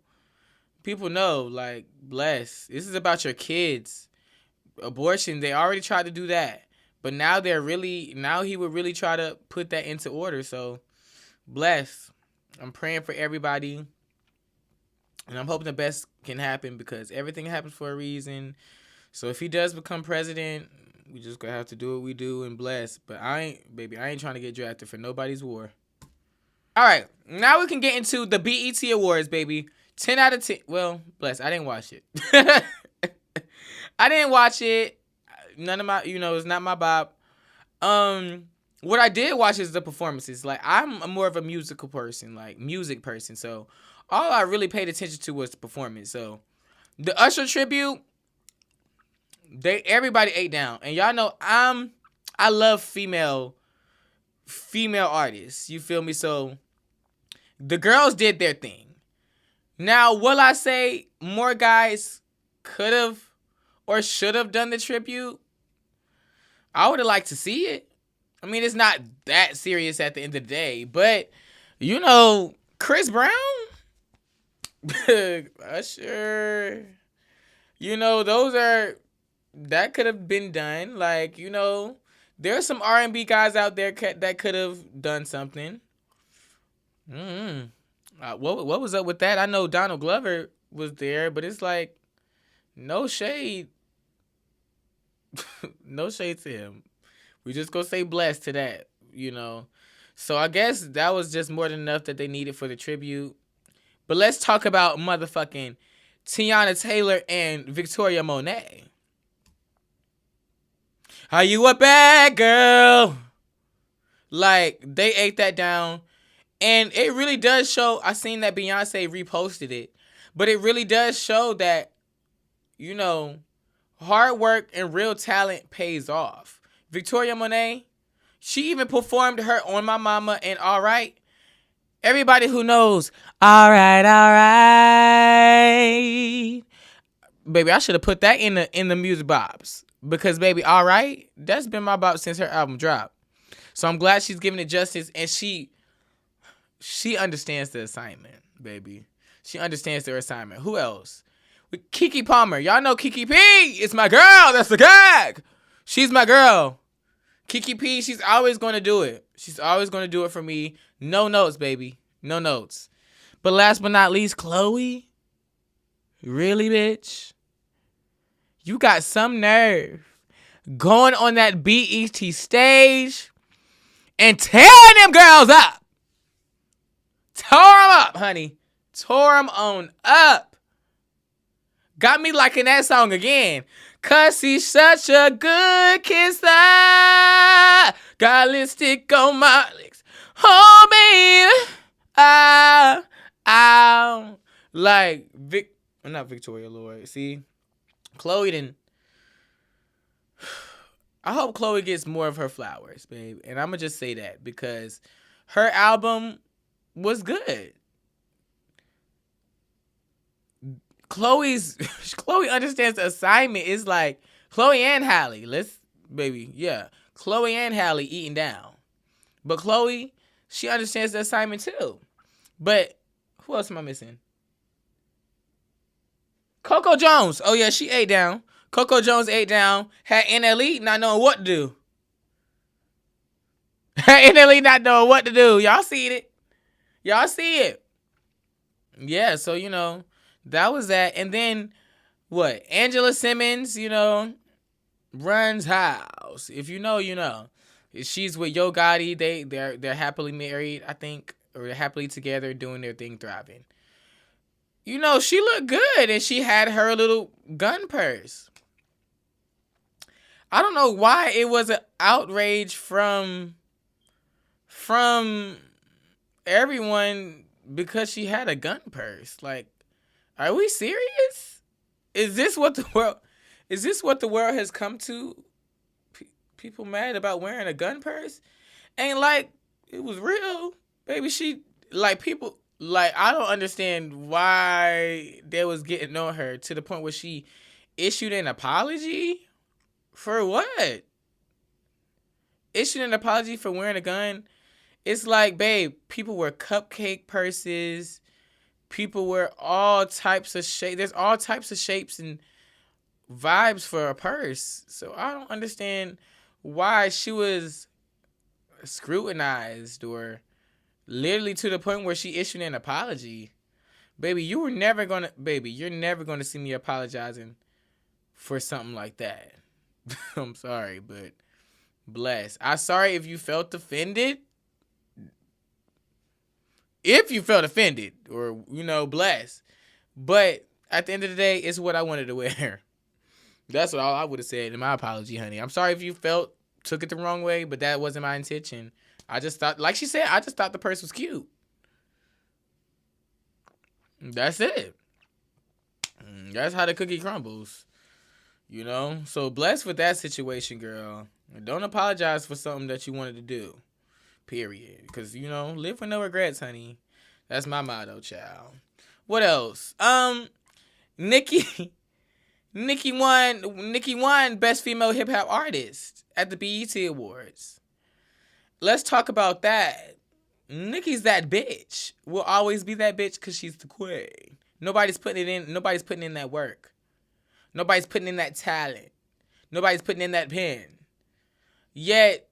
[SPEAKER 1] know, like, bless. This is about your kids. Abortion, they already tried to do that. But now he would really try to put that into order. So bless. I'm praying for everybody. And I'm hoping the best can happen, because everything happens for a reason. So if he does become president, we just gonna have to do what we do and bless. But I ain't trying to get drafted for nobody's war. All right, now we can get into the BET Awards, baby. 10 out of 10. Well, bless. I didn't watch it. I didn't watch it. None of my, it's not my bop. What I did watch is the performances. Like, I'm more of a musical person, like music person. So all I really paid attention to was the performance. So the Usher tribute, everybody ate down. And y'all know I love female artists. You feel me? So the girls did their thing. Now, will I say more guys could have or should have done the tribute? I would have liked to see it. I mean, it's not that serious at the end of the day, but Chris Brown, Usher, that could have been done. Like, there are some R&B guys out there that could have done something. What was up with that? I know Donald Glover was there, but it's like, no shade. No shade to him. We just gonna say blessed to that, So I guess that was just more than enough that they needed for the tribute. But let's talk about motherfucking Tiana Taylor and Victoria Monet. Are you a bad girl? Like, they ate that down. And it really does show, I seen that Beyonce reposted it, but it really does show that, hard work and real talent pays off. Victoria Monet, she even performed her On My Mama and All Right. Everybody who knows, all right, baby, I should have put that in the music box because, baby, all right, that's been my bop since her album dropped. So I'm glad she's giving it justice, and she understands the assignment, baby. She understands their assignment. Who else? With Keke Palmer. Y'all know Keke P. It's my girl. That's the gag. She's my girl. Keke P, she's always going to do it. She's always going to do it for me. No notes, baby. No notes. But last but not least, Chloe. Really, bitch? You got some nerve going on that BET stage and tearing them girls up. Tore them up, honey. Tore them on up. Got me liking that song again. Cause he's such a good kisser. Got lipstick on my legs. Oh, baby. Ow. Like, not Victoria Lloyd. See? Chloe didn't. I hope Chloe gets more of her flowers, babe. And I'm going to just say that because her album was good. Chloe understands the assignment. It's like Chloe and Halle. Chloe and Halle eating down. But Chloe, she understands the assignment too. But who else am I missing? Coco Jones. Oh, yeah, she ate down. Coco Jones ate down. Had NLE not knowing what to do. Had NLE not knowing what to do. Y'all see it. Y'all see it. Yeah, so, that was that. And then, what? Angela Simmons, runs house. If you know, you know. She's with Yo Gotti. They're happily married, I think. Or happily together doing their thing, thriving. She looked good, and she had her little gun purse. I don't know why it was an outrage from everyone because she had a gun purse. Like, are we serious? Is this what the world has come to? People mad about wearing a gun purse? And like, it was real. Baby, people, I don't understand why they was getting on her to the point where she issued an apology. For what? Issued an apology for wearing a gun? It's like, babe, people wear cupcake purses. People wear all types of shapes. There's all types of shapes and vibes for a purse. So I don't understand why she was scrutinized or literally to the point where she issued an apology. Baby, you're never going to see me apologizing for something like that. I'm sorry, but bless. I'm sorry if you felt offended. If you felt offended or, bless. But at the end of the day, it's what I wanted to wear. That's what all I would have said in my apology, honey. I'm sorry if you took it the wrong way, but that wasn't my intention. I just thought, like she said, I just thought the purse was cute. That's it. That's how the cookie crumbles. So blessed with that situation, girl. And don't apologize for something that you wanted to do. Period. Because, live with no regrets, honey. That's my motto, child. What else? Nicki won Best Female Hip Hop Artist at the BET Awards. Let's talk about that. Nicki's that bitch. Will always be that bitch because she's the queen. Nobody's putting in that work. Nobody's putting in that talent. Nobody's putting in that pen. Yet,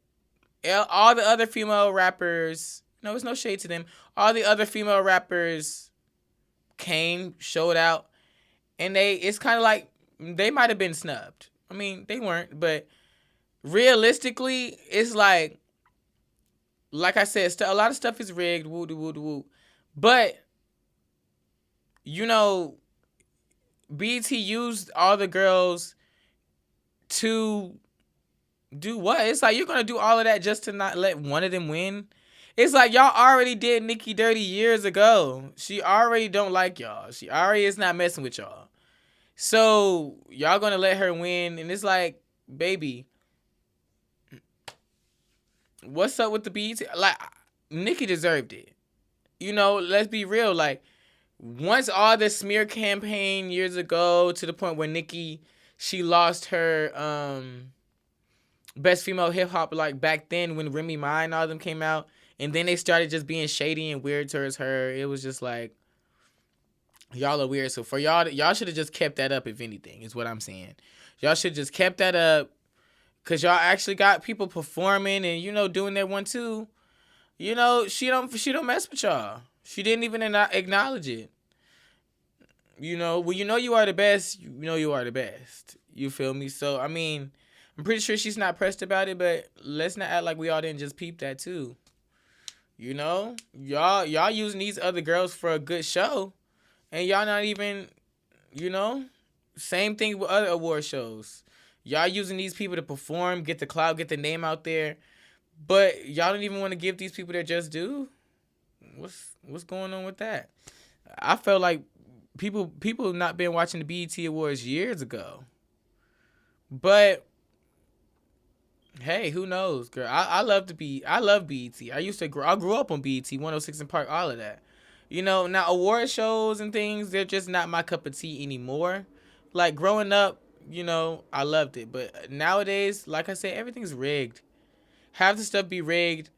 [SPEAKER 1] all the other female rappers, it's no shade to them, all the other female rappers came, showed out, and it's kind of like they might have been snubbed. I mean, they weren't, but realistically, it's like I said, a lot of stuff is rigged, woo. But, BET used all the girls to do what? It's like you're going to do all of that just to not let one of them win? It's like y'all already did Nicki dirty years ago. She already don't like y'all. She already is not messing with y'all. So y'all going to let her win? And it's like, baby, what's up with the BET? Like, Nicki deserved it. Let's be real. Like, Once all the smear campaign years ago, to the point where Nicki, she lost her best female hip hop, like back then when Remy Ma and all them came out, and then they started just being shady and weird towards her. It was just like, y'all are weird. So for y'all should have just kept that up. If anything, is what I'm saying. Y'all should just kept that up, cause y'all actually got people performing and doing that one too. She don't mess with y'all. She didn't even acknowledge it. When you are the best, you are the best. You feel me? So I mean, I'm pretty sure she's not pressed about it, but let's not act like we all didn't just peep that too. Y'all using these other girls for a good show, and y'all not even, you know, same thing with other award shows. Y'all using these people to perform, get the clout, get the name out there, but y'all don't even want to give these people their just due. What's going on with that? I felt like people not been watching the BET Awards years ago, but hey, who knows, girl? I love BET. I grew up on BET, 106 and Park, all of that. Now award shows and things, they're just not my cup of tea anymore. Like growing up, I loved it, but nowadays, like I said, everything's rigged. Have the stuff be rigged.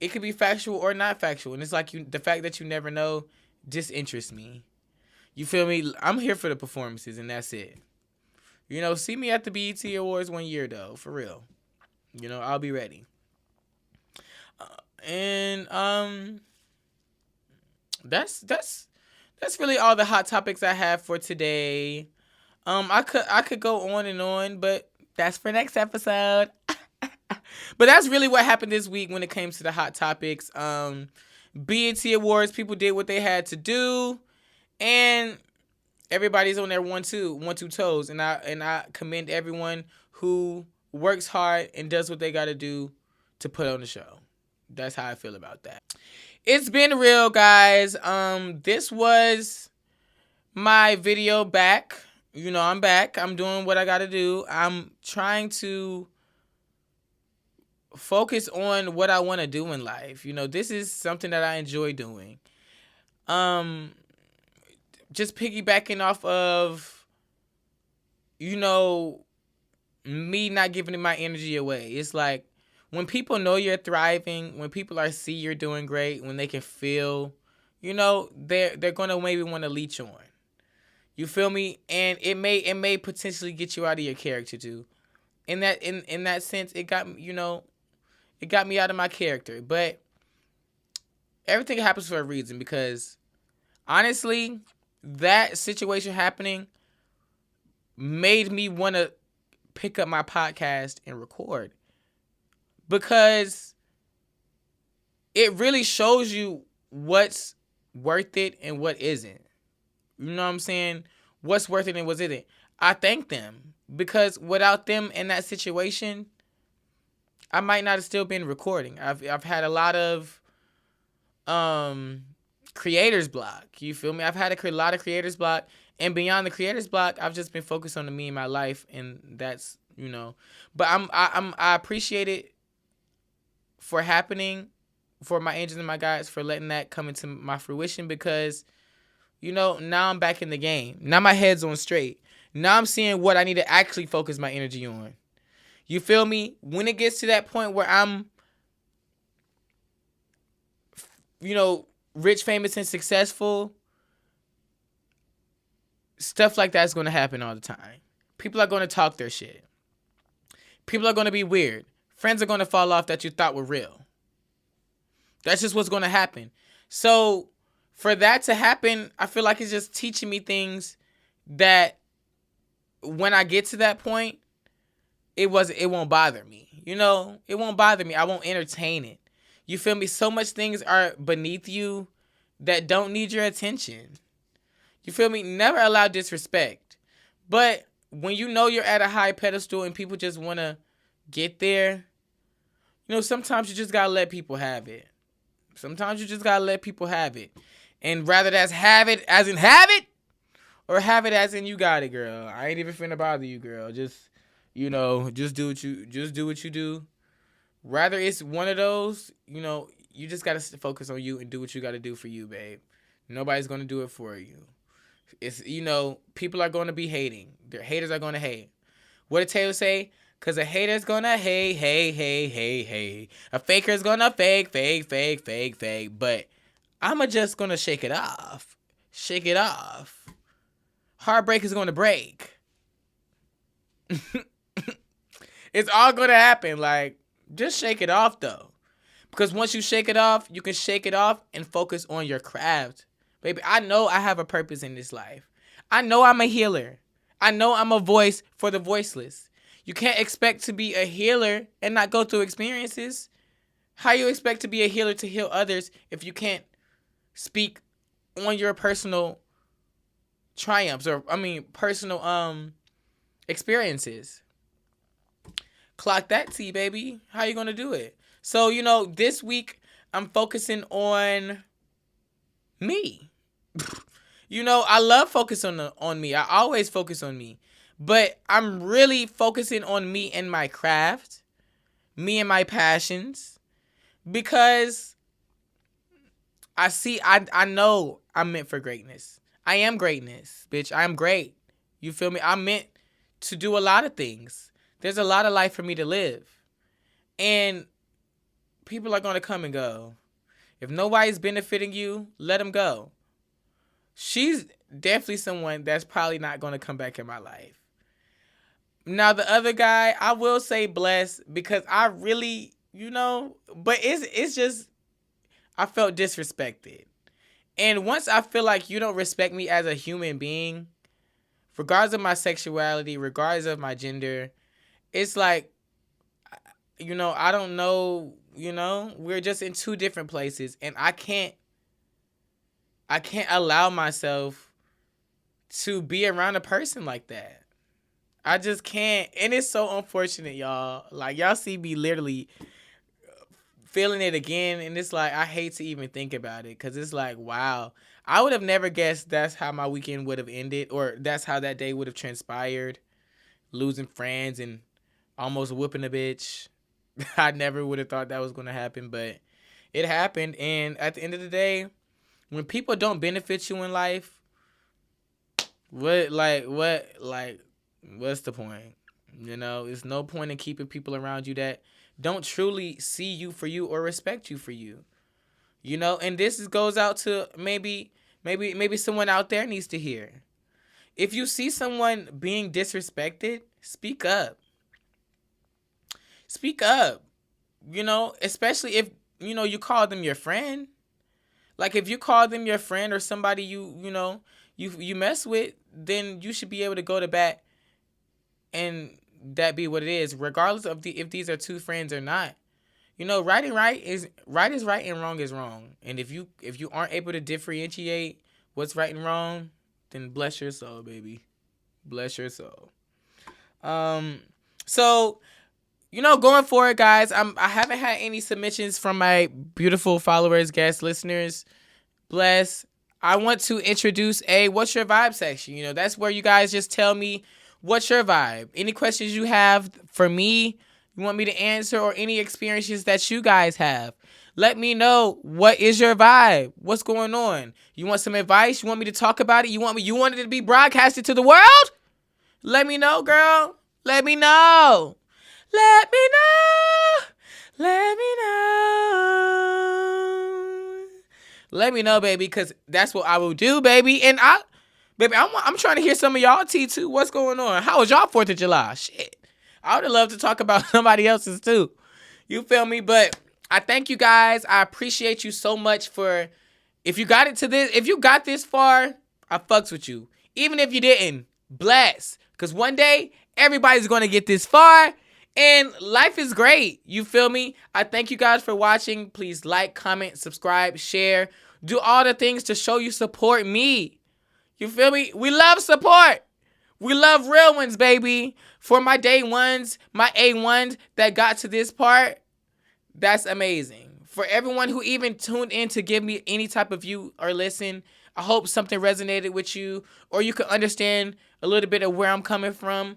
[SPEAKER 1] It could be factual or not factual, and it's like the fact that you never know disinterests me. You feel me? I'm here for the performances, and that's it. See me at the BET Awards one year though, for real. I'll be ready. And that's really all the hot topics I have for today. I could go on and on, but that's for next episode. But that's really what happened this week when it came to the hot topics. BET Awards, people did what they had to do, and everybody's on their one two toes, and I commend everyone who works hard and does what they got to do to put on the show. That's how I feel about that. It's been real, guys. This was my video back. I'm back. I'm doing what I got to do. I'm trying to focus on what I want to do in life. This is something that I enjoy doing. Just piggybacking off of, me not giving my energy away. It's like when people know you're thriving, when people see you're doing great, when they can feel, they're gonna maybe want to leech on. You feel me? And it may potentially get you out of your character too. In that sense, it got it got me out of my character. But everything happens for a reason, because honestly, that situation happening made me want to pick up my podcast and record, because it really shows you what's worth it and what isn't. You know what I'm saying? What's worth it and what isn't. I thank them, because without them in that situation, I might not have still been recording. I've had a lot of creators block. You feel me? I've had a lot of creators block, and beyond the creators block, I've just been focused on me and my life, and that's But I appreciate it for happening, for my angels and my guides for letting that come into my fruition, because now I'm back in the game. Now my head's on straight. Now I'm seeing what I need to actually focus my energy on. You feel me? When it gets to that point where I'm, rich, famous, and successful, stuff like that's going to happen all the time. People are going to talk their shit. People are going to be weird. Friends are going to fall off that you thought were real. That's just what's going to happen. So for that to happen, I feel like it's just teaching me things that when I get to that point, it won't bother me. It won't bother me. I won't entertain it. You feel me? So much things are beneath you that don't need your attention. You feel me? Never allow disrespect. But when you're at a high pedestal and people just want to get there, sometimes you just got to let people have it. Sometimes you just got to let people have it. And rather that's have it as in have it, or have it as in you got it, girl. I ain't even finna bother you, girl. Just do what you do. Rather it's one of those, you just got to focus on you and do what you got to do for you, babe. Nobody's going to do it for you. It's, people are going to be hating. Their haters are going to hate. What did Taylor say? Because a hater's going to hate, hate, hate, hate, hate. A faker's going to fake, fake, fake, fake, fake. But I'm just going to shake it off. Shake it off. Heartbreak is going to break. It's all going to happen. Like, just shake it off, though. Because once you shake it off, you can shake it off and focus on your craft. Baby, I know I have a purpose in this life. I know I'm a healer. I know I'm a voice for the voiceless. You can't expect to be a healer and not go through experiences. How you expect to be a healer to heal others if you can't speak on your personal triumphs personal experiences? Clock that T, baby. How you gonna do it? So, this week I'm focusing on me. I love focusing on me. I always focus on me. But I'm really focusing on me and my craft, me and my passions, because I know I'm meant for greatness. I am greatness, bitch. I am great. You feel me? I'm meant to do a lot of things. There's a lot of life for me to live. And people are going to come and go. If nobody's benefiting you, let them go. She's definitely someone that's probably not going to come back in my life. Now, the other guy, I will say blessed because I really, but it's just, I felt disrespected. And once I feel like you don't respect me as a human being, regardless of my sexuality, regardless of my gender, it's like, I don't know, we're just in two different places, and I can't allow myself to be around a person like that. I just can't. And it's so unfortunate, y'all. Like, y'all see me literally feeling it again, and it's like, I hate to even think about it, because it's like, wow. I would have never guessed that's how my weekend would have ended, or that's how that day would have transpired. Losing friends and almost whooping a bitch. I never would have thought that was going to happen, but it happened. And at the end of the day, when people don't benefit you in life, what's the point? It's no point in keeping people around you that don't truly see you for you or respect you for you. And this goes out to maybe someone out there needs to hear. If you see someone being disrespected, speak up. Speak up. Especially if, you call them your friend. Like, if you call them your friend or somebody you mess with, then you should be able to go to bat and that be what it is, regardless of if these are two friends or not. Right is right and wrong is wrong. And if you aren't able to differentiate what's right and wrong, then bless your soul, baby. Bless your soul. So, going forward, guys, I haven't had any submissions from my beautiful followers, guests, listeners. Bless. I want to introduce a What's Your Vibe section. That's where you guys just tell me what's your vibe. Any questions you have for me, you want me to answer, or any experiences that you guys have. Let me know, what is your vibe? What's going on? You want some advice? You want me to talk about it? You want it to be broadcasted to the world? Let me know, girl. Let me know. Let me know. Let me know. Let me know, baby, because that's what I will do, baby. And I'm trying to hear some of y'all tea, too. What's going on? How was y'all 4th of July? Shit. I would have loved to talk about somebody else's, too. You feel me? But I thank you guys. I appreciate you so much for, if you got this far, I fucks with you. Even if you didn't, bless. Because one day, everybody's going to get this far. And life is great. You feel me? I thank you guys for watching. Please like, comment, subscribe, share. Do all the things to show you support me. You feel me? We love support. We love real ones, baby. For my day ones, my A1s that got to this part, that's amazing. For everyone who even tuned in to give me any type of view or listen, I hope something resonated with you, or you can understand a little bit of where I'm coming from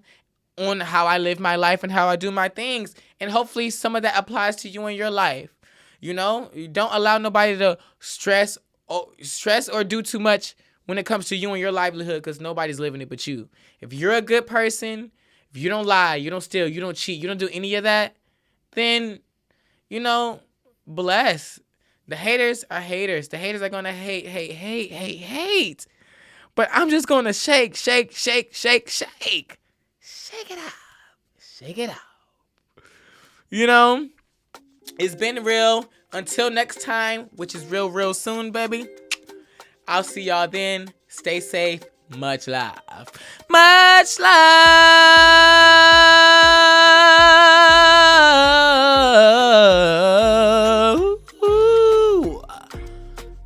[SPEAKER 1] on how I live my life and how I do my things. And hopefully some of that applies to you in your life. You don't allow nobody to stress stress or do too much when it comes to you and your livelihood, because nobody's living it but you. If you're a good person, if you don't lie, you don't steal, you don't cheat, you don't do any of that, then, bless. The haters are haters. The haters are going to hate. But I'm just going to shake. Shake it up. Shake it up. It's been real. Until next time, which is real soon, baby. I'll see y'all then. Stay safe. Much love. Much love. Ooh.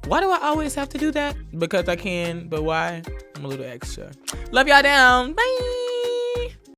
[SPEAKER 1] Why do I always have to do that? Because I can, but why? I'm a little extra. Love y'all down. Bye.